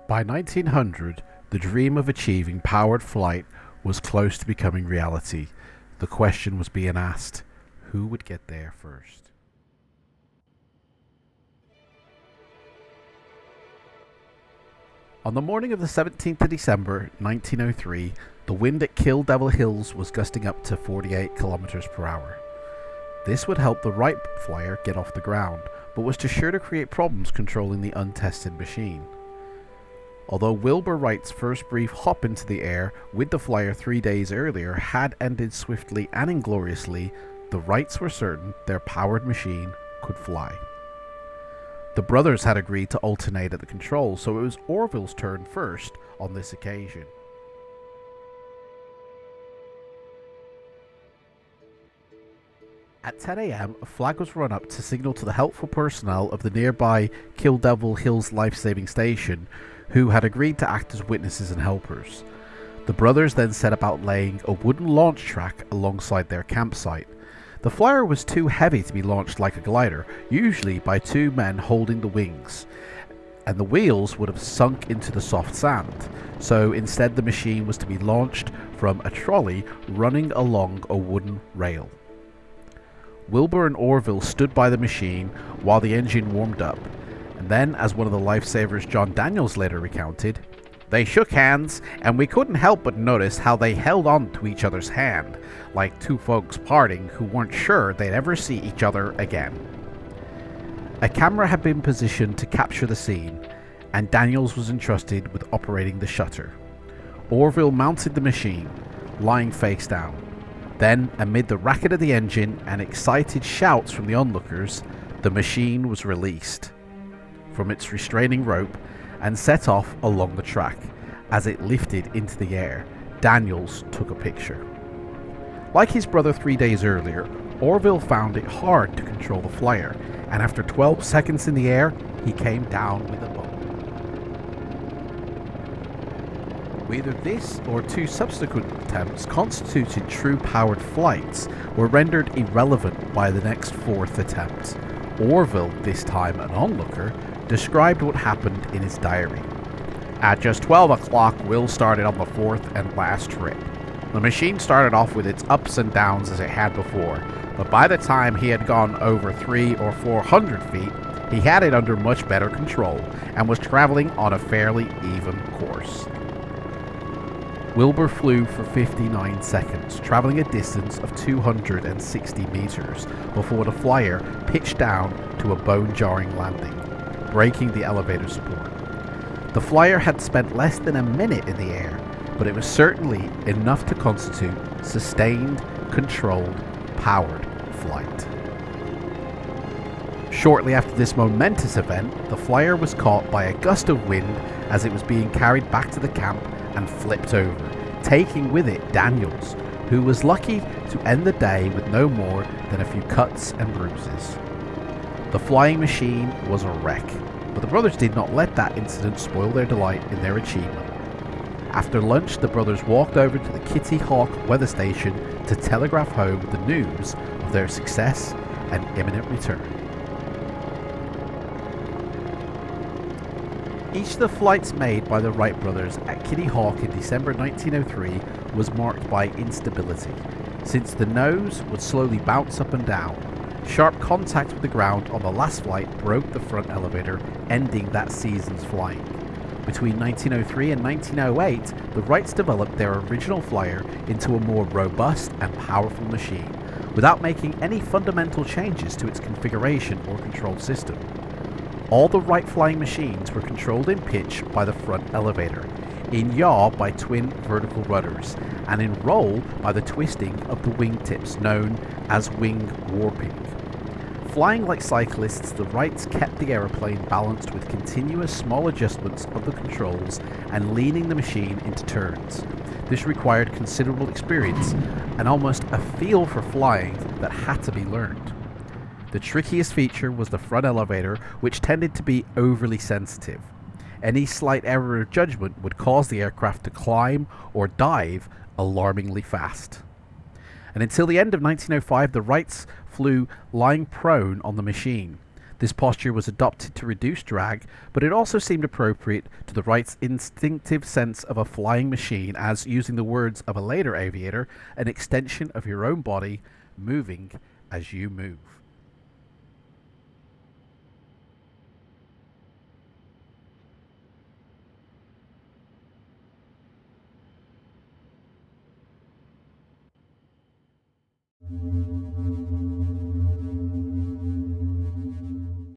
By 1900, the dream of achieving powered flight was close to becoming reality. The question was being asked, who would get there first? On the morning of the 17th of December 1903, the wind at Kill Devil Hills was gusting up to 48 kilometers per hour. This would help the Wright flyer get off the ground, but was sure to create problems controlling the untested machine. Although Wilbur Wright's first brief hop into the air with the flyer 3 days earlier had ended swiftly and ingloriously, the Wrights were certain their powered machine could fly. The brothers had agreed to alternate at the controls, so it was Orville's turn first on this occasion. At 10 AM, a flag was run up to signal to the helpful personnel of the nearby Kill Devil Hills life-saving station, who had agreed to act as witnesses and helpers. The brothers then set about laying a wooden launch track alongside their campsite. The flyer was too heavy to be launched like a glider, usually by two men holding the wings, and the wheels would have sunk into the soft sand, so instead the machine was to be launched from a trolley running along a wooden rail. Wilbur and Orville stood by the machine while the engine warmed up, and then, as one of the lifesavers John Daniels later recounted, "They shook hands, and we couldn't help but notice how they held on to each other's hand, like two folks parting who weren't sure they'd ever see each other again." A camera had been positioned to capture the scene, and Daniels was entrusted with operating the shutter. Orville mounted the machine, lying face down. Then, amid the racket of the engine and excited shouts from the onlookers, the machine was released from its restraining rope and set off along the track. As it lifted into the air, Daniels took a picture. Like his brother 3 days earlier, Orville found it hard to control the flyer, and after 12 seconds in the air, he came down with a bump. Either this or two subsequent attempts constituted true powered flights were rendered irrelevant by the next fourth attempt. Orville, this time an onlooker, described what happened in his diary. At just 12 o'clock, Will started on the fourth and last trip. The machine started off with its ups and downs as it had before, but by the time he had gone over 300 or 400 feet, he had it under much better control and was traveling on a fairly even course. Wilbur flew for 59 seconds, traveling a distance of 260 meters before the flyer pitched down to a bone-jarring landing, breaking the elevator support. The flyer had spent less than a minute in the air, but it was certainly enough to constitute sustained, controlled, powered flight. Shortly after this momentous event, the flyer was caught by a gust of wind as it was being carried back to the camp and flipped over, taking with it Daniels, who was lucky to end the day with no more than a few cuts and bruises. The flying machine was a wreck, but the brothers did not let that incident spoil their delight in their achievement. After lunch, the brothers walked over to the Kitty Hawk weather station to telegraph home the news of their success and imminent return. Each of the flights made by the Wright brothers at Kitty Hawk in December 1903 was marked by instability, since the nose would slowly bounce up and down. Sharp contact with the ground on the last flight broke the front elevator, ending that season's flying. Between 1903 and 1908, the Wrights developed their original flyer into a more robust and powerful machine, without making any fundamental changes to its configuration or control system. All the Wright flying machines were controlled in pitch by the front elevator, in yaw by twin vertical rudders, and in roll by the twisting of the wingtips known as wing warping. Flying like cyclists, the Wrights kept the aeroplane balanced with continuous small adjustments of the controls and leaning the machine into turns. This required considerable experience and almost a feel for flying that had to be learned. The trickiest feature was the front elevator, which tended to be overly sensitive. Any slight error of judgment would cause the aircraft to climb or dive alarmingly fast. And until the end of 1905, the Wrights flew lying prone on the machine. This posture was adopted to reduce drag, but it also seemed appropriate to the Wrights' instinctive sense of a flying machine as, using the words of a later aviator, an extension of your own body, moving as you move.